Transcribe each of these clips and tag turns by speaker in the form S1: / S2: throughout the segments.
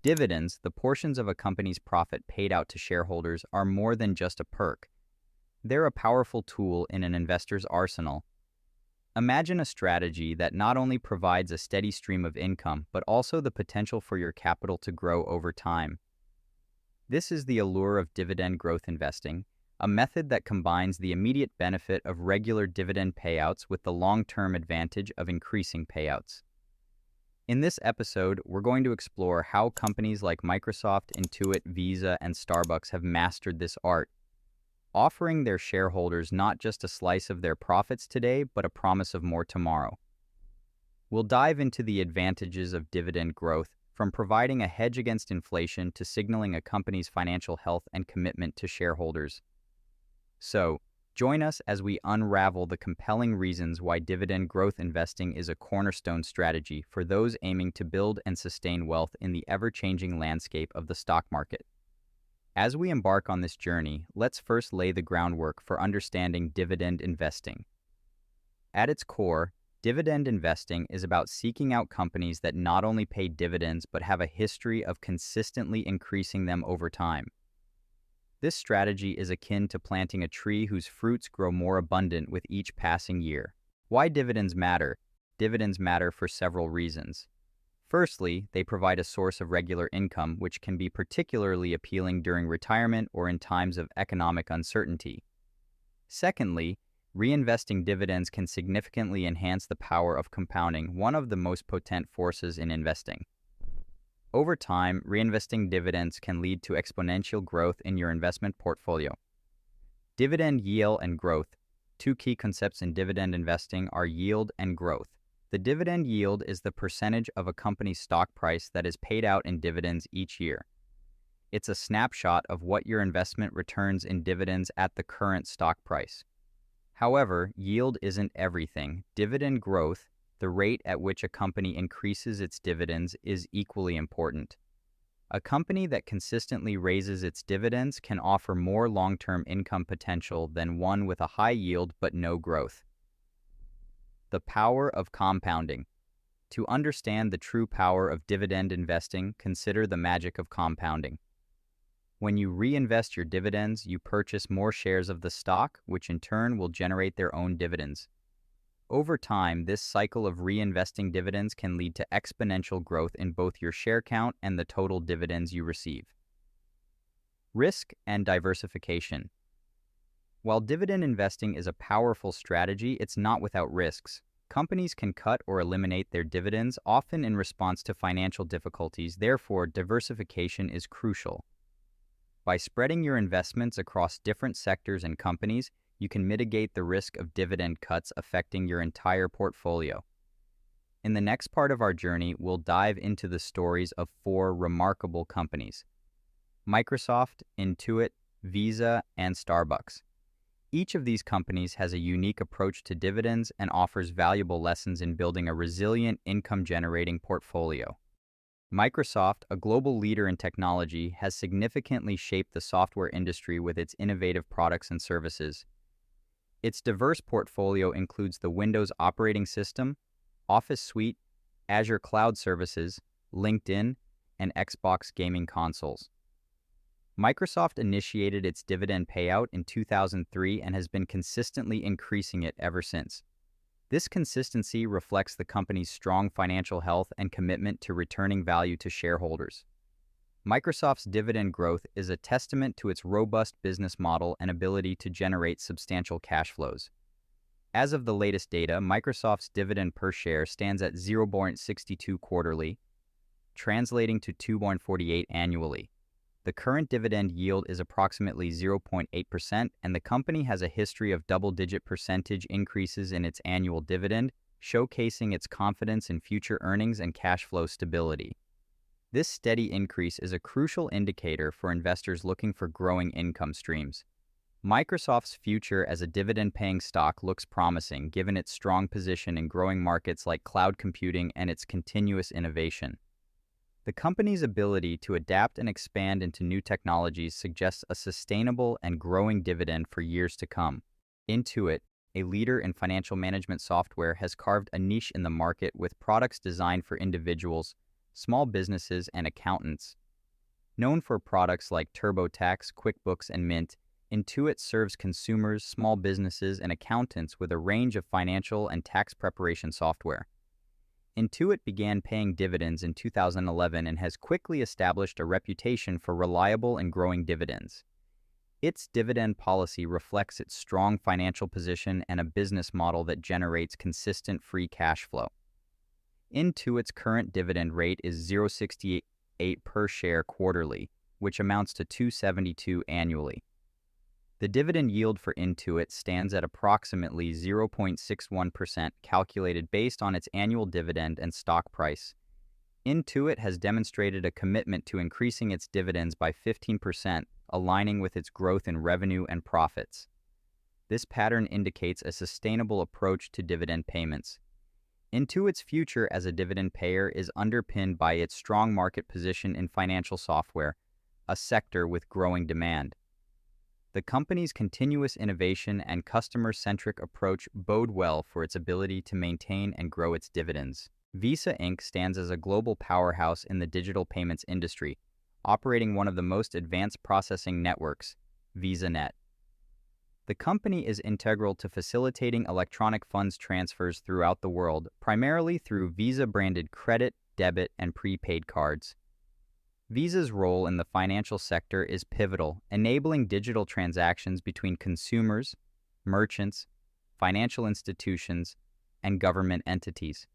S1: Dividends, the portions of a company's profit paid out to shareholders, are more than just a perk. They're a powerful tool in an investor's arsenal. Imagine a strategy that not only provides a steady stream of income, but also the potential for your capital to grow over time. This is the allure of dividend growth investing, a method that combines the immediate benefit of regular dividend payouts with the long-term advantage of increasing payouts. In this episode, we're going to explore how companies like Microsoft, Intuit, Visa, and Starbucks have mastered this art, offering their shareholders not just a slice of their profits today, but a promise of more tomorrow. We'll dive into the advantages of dividend growth, from providing a hedge against inflation to signaling a company's financial health and commitment to shareholders. So, join us as we unravel the compelling reasons why dividend growth investing is a cornerstone strategy for those aiming to build and sustain wealth in the ever-changing landscape of the stock market. As we embark on this journey, let's first lay the groundwork for understanding dividend investing. At its core, dividend investing is about seeking out companies that not only pay dividends but have a history of consistently increasing them over time. This strategy is akin to planting a tree whose fruits grow more abundant with each passing year. Why dividends matter? Dividends matter for several reasons. Firstly, they provide a source of regular income, which can be particularly appealing during retirement or in times of economic uncertainty. Secondly, reinvesting dividends can significantly enhance the power of compounding, one of the most potent forces in investing. Over time, reinvesting dividends can lead to exponential growth in your investment portfolio. Dividend yield and growth. Two key concepts in dividend investing are yield and growth. The dividend yield is the percentage of a company's stock price that is paid out in dividends each year. It's a snapshot of what your investment returns in dividends at the current stock price. However, yield isn't everything. Dividend growth, the rate at which a company increases its dividends, is equally important. A company that consistently raises its dividends can offer more long-term income potential than one with a high yield but no growth. The power of compounding. To understand the true power of dividend investing, consider the magic of compounding. When you reinvest your dividends, you purchase more shares of the stock, which in turn will generate their own dividends. Over time, this cycle of reinvesting dividends can lead to exponential growth in both your share count and the total dividends you receive. Risk and diversification. While dividend investing is a powerful strategy, it's not without risks. Companies can cut or eliminate their dividends, often in response to financial difficulties. Therefore, diversification is crucial. By spreading your investments across different sectors and companies, you can mitigate the risk of dividend cuts affecting your entire portfolio. In the next part of our journey, we'll dive into the stories of four remarkable companies: Microsoft, Intuit, Visa, and Starbucks. Each of these companies has a unique approach to dividends and offers valuable lessons in building a resilient, income-generating portfolio. Microsoft, a global leader in technology, has significantly shaped the software industry with its innovative products and services. Its diverse portfolio includes the Windows operating system, Office Suite, Azure Cloud Services, LinkedIn, and Xbox gaming consoles. Microsoft initiated its dividend payout in 2003 and has been consistently increasing it ever since. This consistency reflects the company's strong financial health and commitment to returning value to shareholders. Microsoft's dividend growth is a testament to its robust business model and ability to generate substantial cash flows. As of the latest data, Microsoft's dividend per share stands at 0.62 quarterly, translating to 2.48 annually. The current dividend yield is approximately 0.8%, and the company has a history of double-digit percentage increases in its annual dividend, showcasing its confidence in future earnings and cash flow stability. This steady increase is a crucial indicator for investors looking for growing income streams. Microsoft's future as a dividend-paying stock looks promising given its strong position in growing markets like cloud computing and its continuous innovation. The company's ability to adapt and expand into new technologies suggests a sustainable and growing dividend for years to come. Intuit, a leader in financial management software, has carved a niche in the market with products designed for individuals, small businesses, and accountants. Known for products like TurboTax, QuickBooks, and Mint, Intuit serves consumers, small businesses, and accountants with a range of financial and tax preparation software. Intuit began paying dividends in 2011 and has quickly established a reputation for reliable and growing dividends. Its dividend policy reflects its strong financial position and a business model that generates consistent free cash flow. Intuit's current dividend rate is 0.68 per share quarterly, which amounts to $2.72 annually. The dividend yield for Intuit stands at approximately 0.61%, calculated based on its annual dividend and stock price. Intuit has demonstrated a commitment to increasing its dividends by 15%, aligning with its growth in revenue and profits. This pattern indicates a sustainable approach to dividend payments. Intuit's future as a dividend payer is underpinned by its strong market position in financial software, a sector with growing demand. The company's continuous innovation and customer-centric approach bode well for its ability to maintain and grow its dividends. Visa Inc. stands as a global powerhouse in the digital payments industry, operating one of the most advanced processing networks, VisaNet. The company is integral to facilitating electronic funds transfers throughout the world, primarily through Visa-branded credit, debit, and prepaid cards. Visa's role in the financial sector is pivotal, enabling digital transactions between consumers, merchants, financial institutions, and government entities.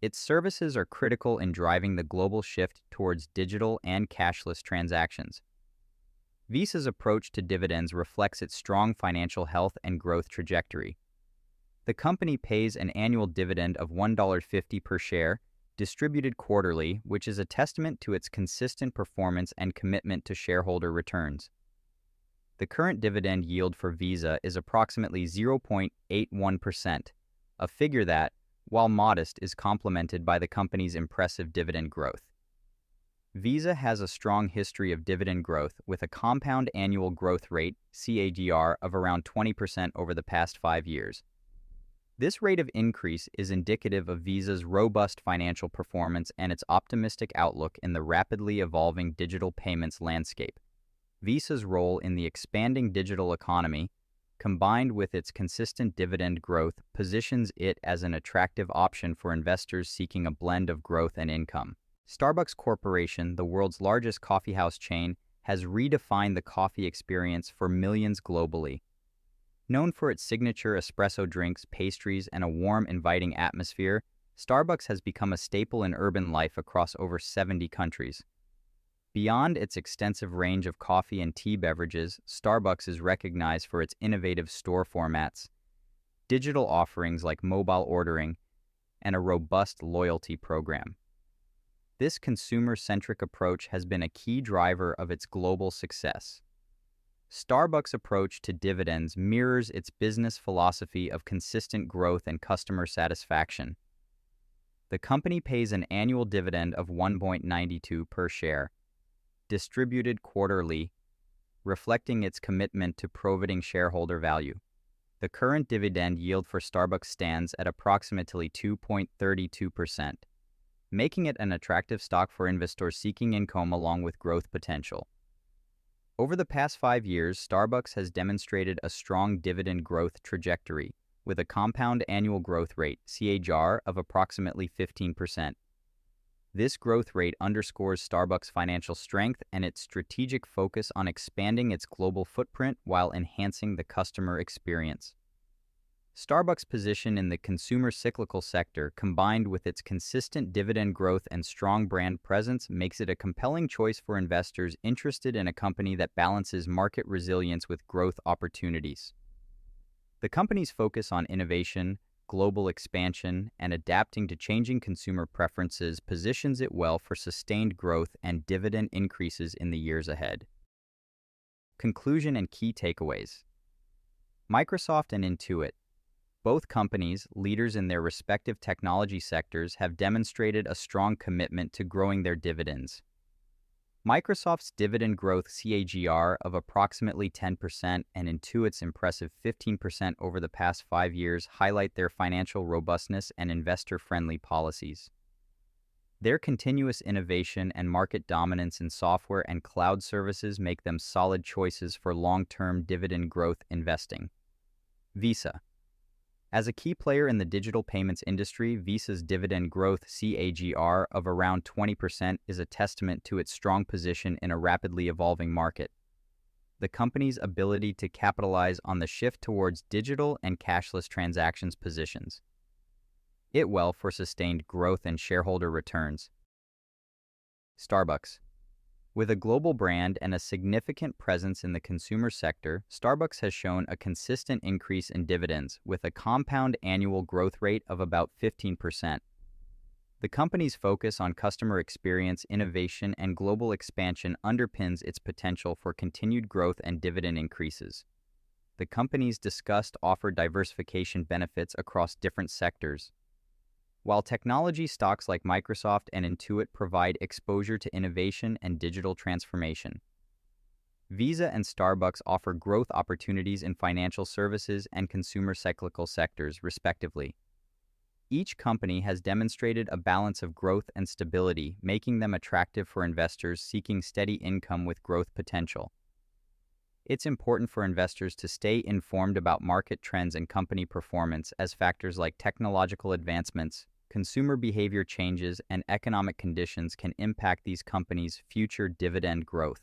S1: Its services are critical in driving the global shift towards digital and cashless transactions. Visa's approach to dividends reflects its strong financial health and growth trajectory. The company pays an annual dividend of $1.50 per share, distributed quarterly, which is a testament to its consistent performance and commitment to shareholder returns. The current dividend yield for Visa is approximately 0.81%, a figure that, while modest, is complemented by the company's impressive dividend growth. Visa has a strong history of dividend growth with a compound annual growth rate, CAGR, of around 20% over the past 5 years. This rate of increase is indicative of Visa's robust financial performance and its optimistic outlook in the rapidly evolving digital payments landscape. Visa's role in the expanding digital economy, combined with its consistent dividend growth, positions it as an attractive option for investors seeking a blend of growth and income. Starbucks Corporation, the world's largest coffeehouse chain, has redefined the coffee experience for millions globally. Known for its signature espresso drinks, pastries, and a warm, inviting atmosphere, Starbucks has become a staple in urban life across over 70 countries. Beyond its extensive range of coffee and tea beverages, Starbucks is recognized for its innovative store formats, digital offerings like mobile ordering, and a robust loyalty program. This consumer-centric approach has been a key driver of its global success. Starbucks' approach to dividends mirrors its business philosophy of consistent growth and customer satisfaction. The company pays an annual dividend of $1.92 per share, distributed quarterly, reflecting its commitment to providing shareholder value. The current dividend yield for Starbucks stands at approximately 2.32%, making it an attractive stock for investors seeking income along with growth potential. Over the past 5 years, Starbucks has demonstrated a strong dividend growth trajectory, with a compound annual growth rate, CAGR, of approximately 15%. This growth rate underscores Starbucks' financial strength and its strategic focus on expanding its global footprint while enhancing the customer experience. Starbucks' position in the consumer cyclical sector, combined with its consistent dividend growth and strong brand presence, makes it a compelling choice for investors interested in a company that balances market resilience with growth opportunities. The company's focus on innovation, global expansion, and adapting to changing consumer preferences positions it well for sustained growth and dividend increases in the years ahead. Conclusion and key takeaways. Microsoft and Intuit, both companies, leaders in their respective technology sectors, have demonstrated a strong commitment to growing their dividends. Microsoft's dividend growth CAGR of approximately 10% and Intuit's impressive 15% over the past 5 years highlight their financial robustness and investor-friendly policies. Their continuous innovation and market dominance in software and cloud services make them solid choices for long-term dividend growth investing. Visa. As a key player in the digital payments industry, Visa's dividend growth CAGR of around 20% is a testament to its strong position in a rapidly evolving market. The company's ability to capitalize on the shift towards digital and cashless transactions positions it well for sustained growth and shareholder returns. Starbucks. With a global brand and a significant presence in the consumer sector, Starbucks has shown a consistent increase in dividends with a compound annual growth rate of about 15%. The company's focus on customer experience, innovation, and global expansion underpins its potential for continued growth and dividend increases. The company's discussed offer diversification benefits across different sectors. While technology stocks like Microsoft and Intuit provide exposure to innovation and digital transformation, Visa and Starbucks offer growth opportunities in financial services and consumer cyclical sectors, respectively. Each company has demonstrated a balance of growth and stability, making them attractive for investors seeking steady income with growth potential. It's important for investors to stay informed about market trends and company performance, as factors like technological advancements, consumer behavior changes, and economic conditions can impact these companies' future dividend growth.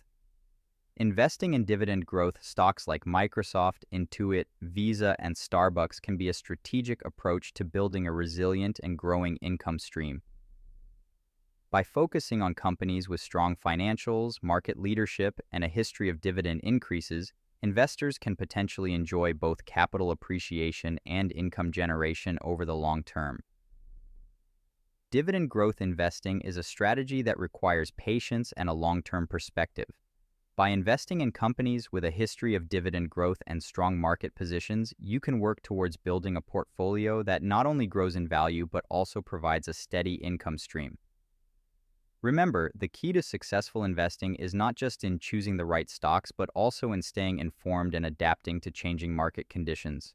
S1: Investing in dividend growth stocks like Microsoft, Intuit, Visa, and Starbucks can be a strategic approach to building a resilient and growing income stream. By focusing on companies with strong financials, market leadership, and a history of dividend increases, investors can potentially enjoy both capital appreciation and income generation over the long term. Dividend growth investing is a strategy that requires patience and a long-term perspective. By investing in companies with a history of dividend growth and strong market positions, you can work towards building a portfolio that not only grows in value but also provides a steady income stream. Remember, the key to successful investing is not just in choosing the right stocks, but also in staying informed and adapting to changing market conditions.